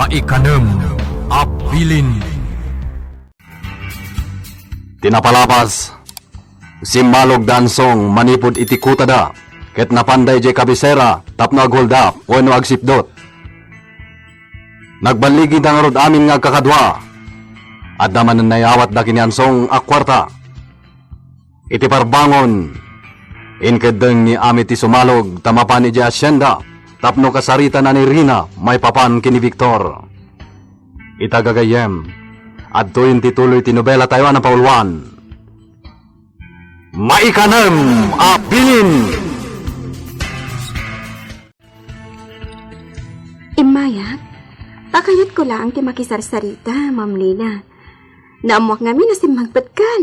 Maikanem Abilin. Tinapalabas, simmalog dansong manipod iti kutada, ket napanday jay kabisera, tapno agholda, wano agsipdot. Nagbaligid ang rod amin nga kakadwa, at naman nayawat da kinyansong akwarta. Iti parbangon, inkadeng ni amit ti sumalog, tamapan iti asyenda, tapno kasarita na ni Rina, may papan kini Victor. Itagagayem, at tuwin tituloy tinobela tayo na paulwan. Maikanem Abilin! Imayak, pakayat ko lang ti makisarsarita, Ma'am Lina. Naamuak ngamin na simbagpat kan.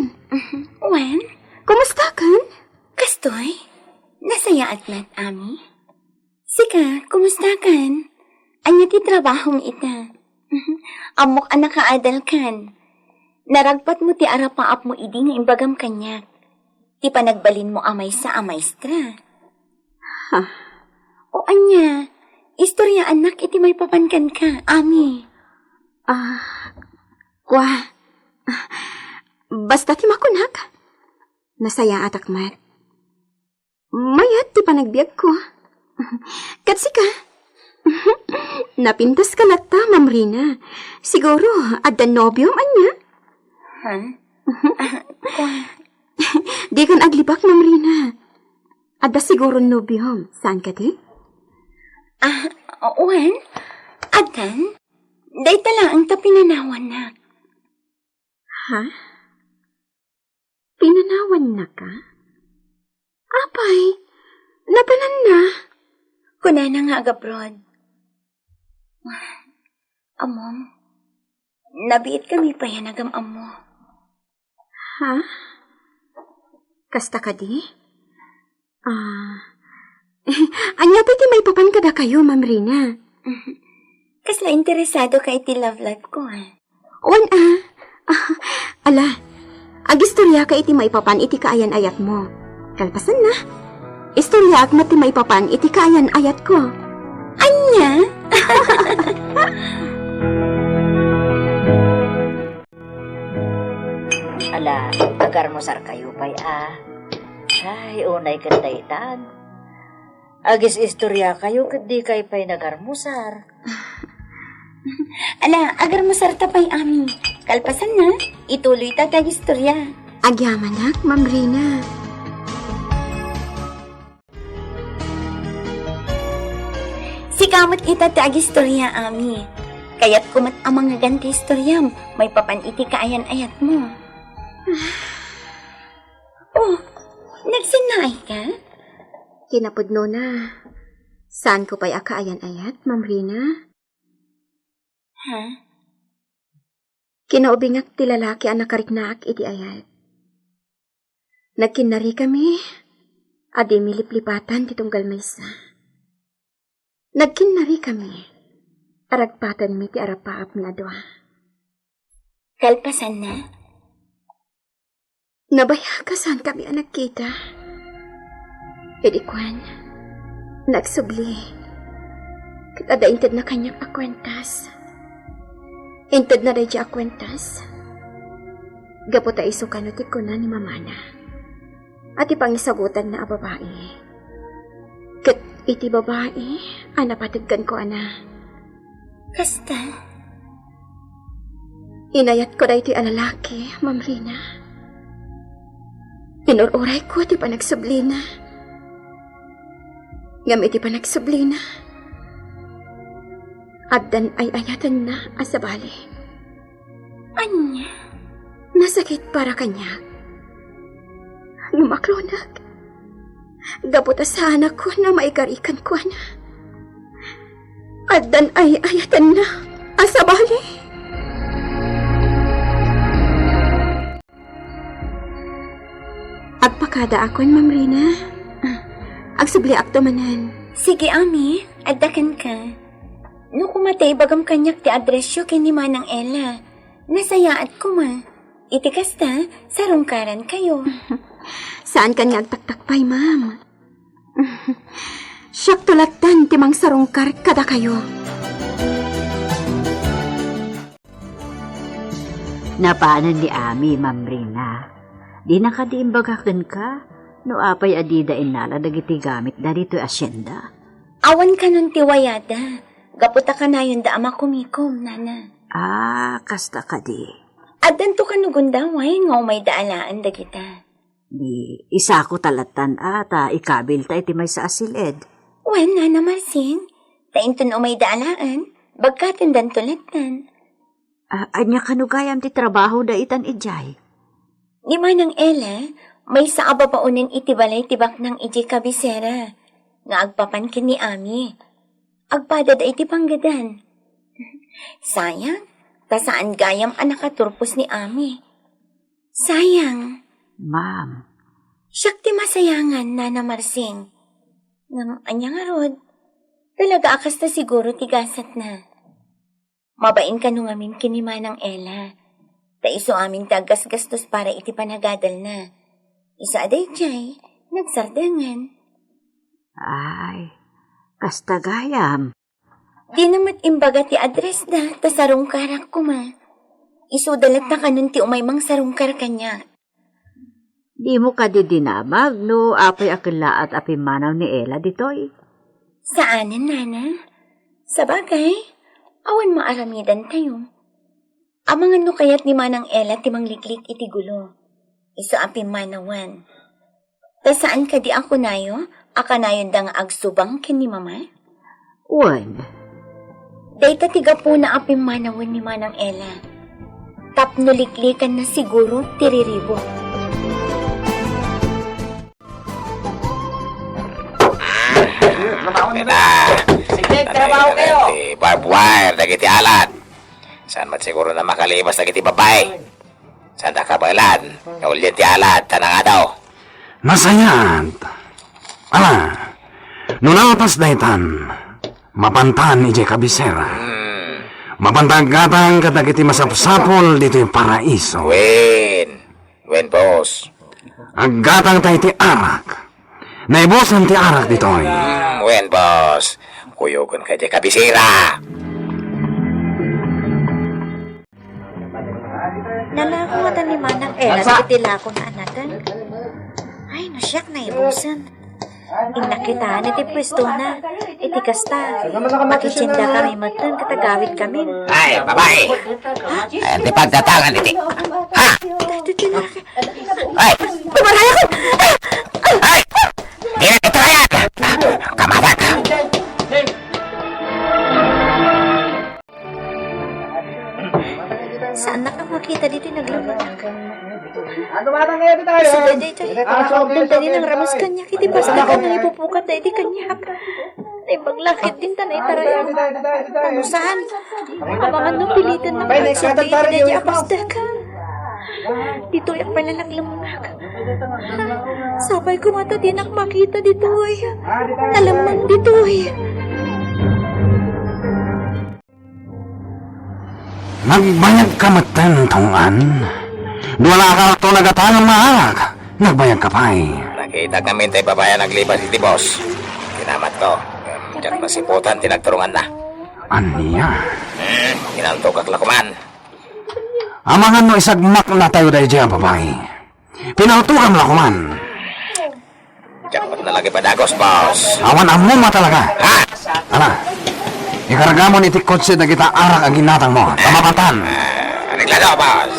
Wen, Kumusta kan? kastoy? Nasayaat man, Ami? Sika, kumusta kan? Anya ti trabahong ita? Amok anak kaadal kan. Naragpat mo ti arapaap mo idi nga imbagam kanyak. Ti panagbalin mo amay sa amaystra. Ha? O anya, istorya anak iti may papankan ka, Ami. Basta ti makunak. Nasaya at akmat. Mayat ti panagbiag ko. Katsi ka. Napintas ka lata, Ma'am Rina. Siguro, adda nobyom anya. Ha? Di kan aglibak, Ma'am Rina. Adda siguro nobyom. Saan ka ti? Wen, adan? Day tala ang tapinanawan na. Ha? Pinanawan na ka? Apay, napanan na. Kuna na nga agabrod. Amom, nabiit kami pa yan agam amo. Ha? Kasta ka di? Anya piti may papan kada kayo, Ma'am Rina. Kasla interesado ka iti love life ko, Wan ala, agistorya ka iti may papan iti kaayan ayat mo. Kalpasan na. Istorya ak mati may papan iti kaayan ayat ko. Anya? Ala, agar mo sar kayo pa'y Ay, unay kataytan. Agis istorya kayo, kadi kay pa'y nagarmusar. Ala, agar mo sarta pa'y Ami. Kalpasan na, ituloy tag istorya. Agyamanak, Ma'am Rina. Sikamot kita tag istorya, Ami. Kaya't kumat ang mga ganti istoryam, may papan iti kaayan-ayat mo. Oh, nagsinay ka? Kinapudno na. Saan ko pa'y akaayan-ayat, Ma'am Rina? Ha? Kinaubingak ti lalaki ang nakariknaak iti ayat. Nagkinari kami, adi miliplipatan ti tunggal maysa. Nagkinari kami, aragpatan mi ti arapaap mi adwa. Kalpasan na? Nabaya ka saan kami ang nagkita. Edikwan, nagsubli. Kada intad na kanyang akwentas. Intad na rin siya akwentas. Gaputa iso kanutik ko na ni mamana. At ipangisagutan na babae. Kat iti babae, napatagkan ko ana. Kasta? Inayat ko na iti alalaki, Ma'am Rina. Pinururay ko iti panagsublina. Ngam iti panagsublina. Addan ay ayatan na asabali. Anya? Nasakit para kanya. Ngumakronak. Gaputa sa anak ko na maigarikan ko na. Addan ay ayatan na asabali. Agpakada akon, Ma'am Rina. Agsubli akto manan. Sige, Ami, addakan ka. No kumatay bagam kanyak ti adresyo kini Manang Ella. Nasayaat ko ma. Iti kasta, sarungkaran kayo. Saan ka nga agtaktakpay, Ma'am? Siyak tulatan timang sarungkar kada kayo. Napaanan ni Ami, Ma'am Rina. Di nakadiimbagakan ka, no apay adida inala dagiti gamit da dito asyenda. Awan ka nun tiwayada. Gaputa ka na yun da ama kumikom, nana. Kasta ka di. Adan to ka nugundaway nga may daalaan da kita. Di isa ko talatan ata ikabil ta iti may sa asilid. Wen, nana Marsing. Tainton o may daalaan. Bagkatin dan tulatan. Anya kanugayam ti trabaho da itan ijay. Ni Manang Ella, may sa ababaunin iti balay tibak ng iji kabisera. Nga agpapankin ni Ami. Agpada da iti panggadan. Sayang, tasaan gayam anakaturpos ni Ami. Sayang. Ma'am. Siyak ti masayangan, Nana Marsing. Ngam anya nga rod, talaga akas na siguro tigasat na. Mabain ka nung amin kinimanang Ella. Ta iso amin tagas-gastos para iti panagadal na. Isa aday jay, nagsardangan. Ay, kasta gayam. Di namat imbaga ti address da, ta sarungkarak kuma. Iso dalat na kanun ti umay mang sarungkar kanya. Di mo ka di dinamag, no apay akila at apimanaw ni Ella ditoy. Saanan, Nana? Sa bagay, awan maaramidan tayo. Amangan no kayat ni Manang Ella timang liklik iti gulo. Iso apim manawan. Ta saan ka di ako nayo? Akanayon da nga agsubang ken ni Mama? Wan. Dayta tiga po na apim manawan ni Manang Ella. Tapno liklikan na siguro tiriribo. Sige, trabaho kayo. Barbed wire, dagiti alat. Saan mat siguro na makalibas dagiti babae? Saan na kabalan? Naulyan ti alat, tanang nga daw. Nasayat. Nunalpas daytan. Mapantan ije kabisera. Mapantag-gatang kadagiti masapsapol dito yung paraiso. Wen, boss. Aggatang tayo ti arak. Naibosan ti arak dito. Wen, boss. Kuyugon ka di kabisira. Nalako nga ni Manang Ella, nagitila ko na anatan. Ay, nasyak na ibusan. Inakitaan iti pwesto na, iti kasta. Makichinda kami matan, katagawit kami. Ay, babae. Ay, di pagdatangan iti. Ha? Ay! Pumaraya ko! Ay! Di na ito yan! Kamatak! Saan na kang makita dito naglumot? Isa Isa dito, punta din ang ramas kanya, kiti basta ka nang ipupukat na iti kanya. Ay, paglakit din tanay tarayang. Ano saan? Abangan no pilitan ng magsindi iti na di apasdak. Dito yung pala naglamangak. Sabay ko mata din ang makita dito ay. Nalamang dito ay. Nagbayag ka matan, tongan. Duwala ka ito nagatangang maalag. Nagbayag ka pa'y. Nakita kami tayo babae naglipas iti boss. Kinamat ko. Diyak masiputan, tinagturungan na. Aniya? Kinantok kaklakuman. Amangan mo isagmak na tayo dahil dyan, babae. Pinautukan mo kuman. Diyak na lagi padagos, boss. Awan amo mo talaga. Ha? Ala, ikaragamon iti kotse na kita arak ang ginatang mo. Tamapatan. Reglado, boss.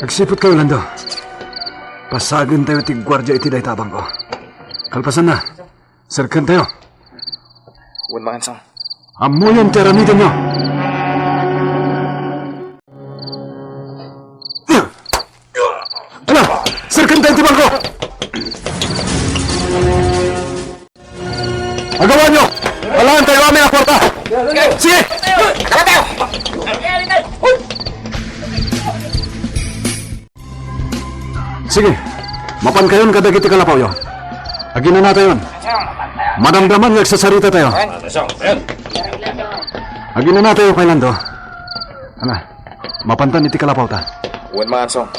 Nagsipot kayo, Lando. Pasagan tayo iti gwardya iti daytabang ko. Kalpasan na. Serkan tayo. Uwan mangansong. Amoy ang teramidan nyo. Ala! Serkan tayo iti bangko! Agawan nyo! Walaan tayo amin ang kwarta! Sige! Kamat tayo! Sige, mapan kayon kadagiti kalapaw yo. Agin na natin yun. Madamdaman nagsasarita tayo. Agin na natin yung kay Lando. Ala, mapantan iti kalapaw ta. Uwan mangansong.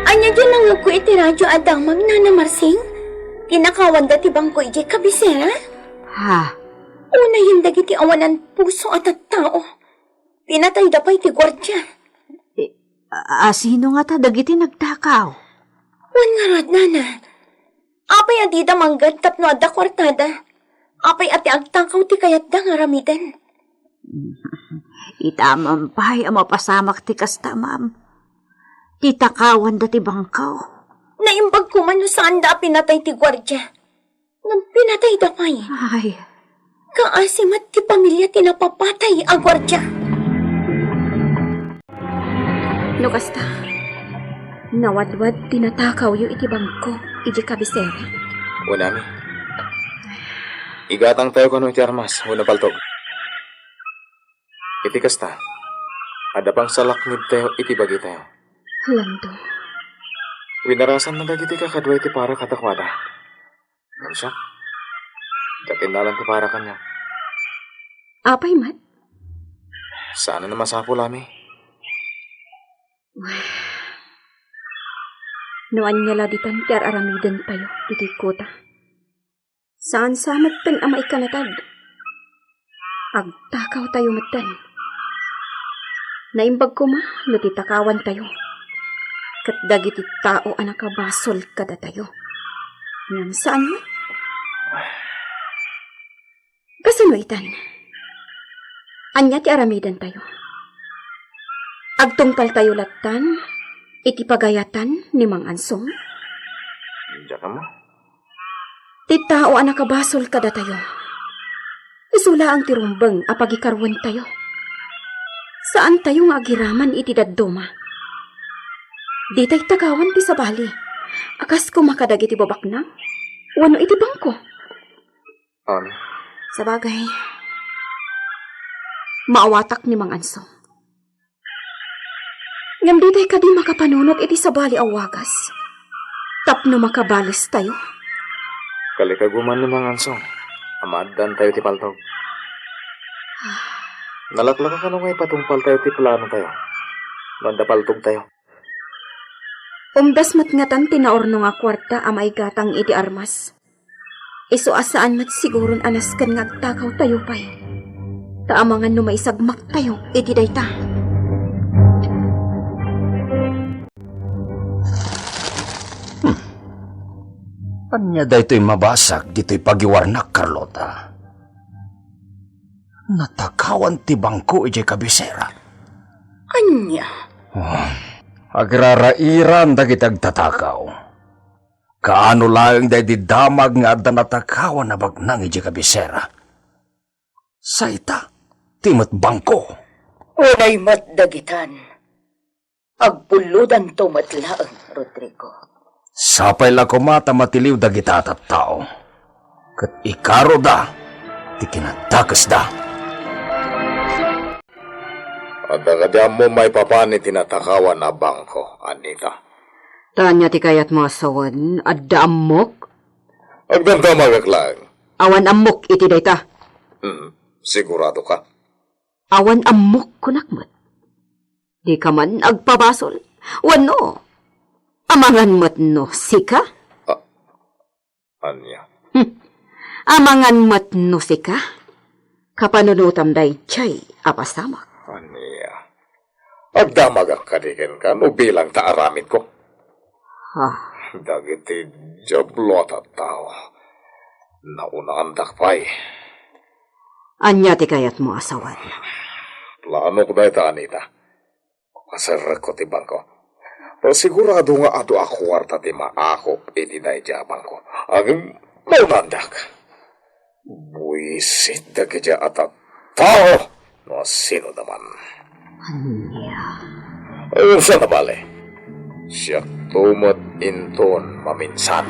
Anya dyan lang ko iti radyo adamag, Nana Marsing? Tinakawan dati bangko ije kabisera? Ha? Una yung dagiti awanan puso at tao. Pinatay da pa iti gwardya. Sino nga ta dagiti nagtakaw? Wan nga rad, nana. Apay adida manggad tapno adda kwartada. Apay ati agtakaw ti kayat da nga ramidan. Itamampay ang mapasamak ti kasta, ma'am. Titakawan dati bangkaw. Naimbag ko man no saan da pinatay ti gwardya. Nang pinatay da pa'y. Ay, Kaasimat ti pamilya tinapapatay ang gwardya. No kasta, nawadwad tinatakaw yu iti bangko, iti kabisera. Una mi. Igatang tayo kano iti armas, una paltog. Iti kasta, ada pang salaknib tayo iti bagi tayo. Lando, Winarasan na dagiti kakadwa iti para katakwada. Yan siya. Katinalan ti para kanya. apay mat? Sana na masapo lami. Noan niya laditan ti aramidan tayo, iti kota. Saan samat pen ama ikanatag? Agtakaw tayo matan. Naimbag ko ma, no titakawan tayo. Kat dagiti tao anakabasol kada tayo. Nang saan mo? Kasunuitan. Anya ti aramidan tayo. Agtungpal tayo latan, iti pagayatan ni Mang Ansong. Diyan ka mo. Ti tao anakabasol kada tayo. Isula ang tirumbang apagikarwan tayo. Saan tayo nga agiraman iti dadduma? Di tayo tagawan ti sabali. Akas ko makadag iti babak na? Wano iti bangko? Sabagay, maawatak ni Mang Ansong. Ngam di tayo kadi makapanunot iti sabali awagas. Tapno makabalis tayo. Kalikaguman ni mga ansong. Amadan tayo ti paltog. Nalaklaka ka nung ngay patungpal tayo ti plano tayo. Nanda paltog tayo. Umdas matngatan tinaorno nga kwarta amay gatang iti armas. Iso asaan mat siguron anas kan ngagtakaw tayo pay. Taamangan no maisagmak tayo iti dayta. Anya daytoy mabasag dito'y pagiwarnak, Carlota. Natakawan ti bangko iti kabisera. Anya? Agrarairan dagiti agtatakaw. Kaano lang day di damag nga adda natakawan na bagnang iti kabisera. Saita, timot bangko. Unay matdagitan. Agpuludan to matlaang, Rodrigo. Sapay la kumata matiliw dagita at tao. Kat ikaro da, ti kinatakas da. Adagada mo may papani tinatakawan na bangko, Anita. Tanya ti kayat mo asawan, adda amok. Agdanta magaklang. Awan amok iti dayta. Sigurado ka? Awan amok kunakmat. Di ka man agpabasol. Wano? Amangan mo't no, sika? Anya? Amangan mo't no, sika? Kapanunutam day chay, apasamak. Anya? Agdamag ang kadikin ka, no bilang taaramid ko. Dagiti jablot at tao. Nauna ang dakpay. Anya ti kayat mo asawan. Plano ko dahi ta, Anita. Kasarak ko ti bangko. Pero sigurado nga ato akwarta ti maakop iti dahi jabang ko. Ang maunandak. Buisit da kaya atat tao. No sino naman. Anya. Ayun sa nabali. Siya tumot inton maminsan.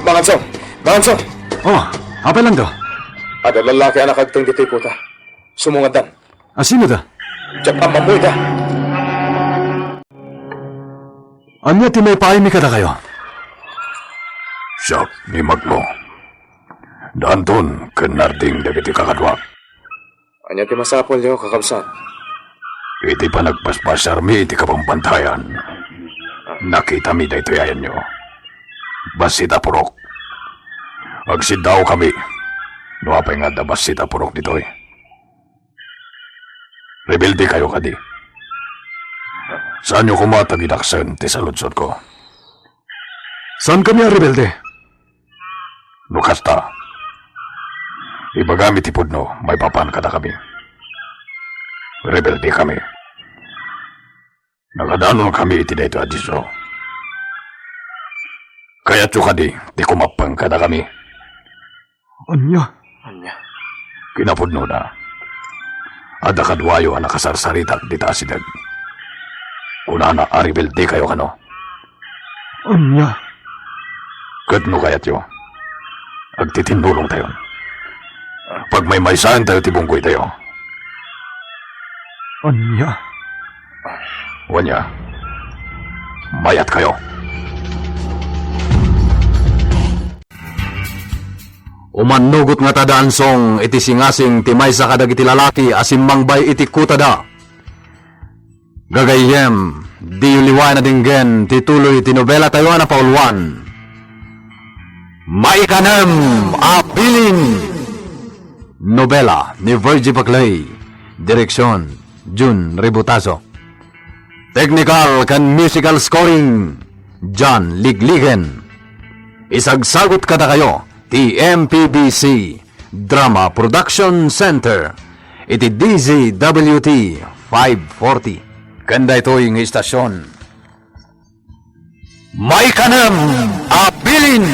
Mangansong! Mangansong! Oh, apay lang do? Ada lalaki anak agtong dito'y kuta. Sumungadan. Sino da? Diyak ang mamoy da. Anya ti may paimi kada kayo? Siyak ni Magmo. Danton, kanarding dagiti kakadwa. Anya ti masapol niyo, kakabsat. Iti pa nagpaspasarmi iti kapampantayan. Nakita mi daytoy ayan nyo. Basita purok. Agsidaw kami. Nuapay nga da basita purok ditoy. Rebelde kayo kadi. Saan nyo kumatag inaksan ti sa lutsod ko? Saan kami ang rebelde? Nukasta. Ibagamit ipudno, may papan kada kami. Rebelde kami. Nakadanon kami iti dayto adisro. Kaya tsukadi, di kumapang kada kami. Anya? Kinapudno na. Ada kadwayo ang nakasarsaritak di taasidag. Una na rebelde kayo kano. Anya? Kadno kayat yo. Agtitinulong tayo. Pag may maisahan tayo, tibungkoy tayo. Anya? Wanya, mayat kayo. Umanugot nga tadaansong iti singasing timay sa kadag iti lalaki asimmangbay iti kutada. Gagayem, di uliwan na dinggen tituloy ti nobela tayo na paulwan. Maikanem Apiling! Nobela ni Virgie Paclay. Direksyon, Jun Ributazo. Technical kan musical scoring, John Ligligen. Isagsagot kada kayo, TMPBC Drama Production Center. Iti DZWT 540. Kanda ito yung istasyon. May kanam, Abilin!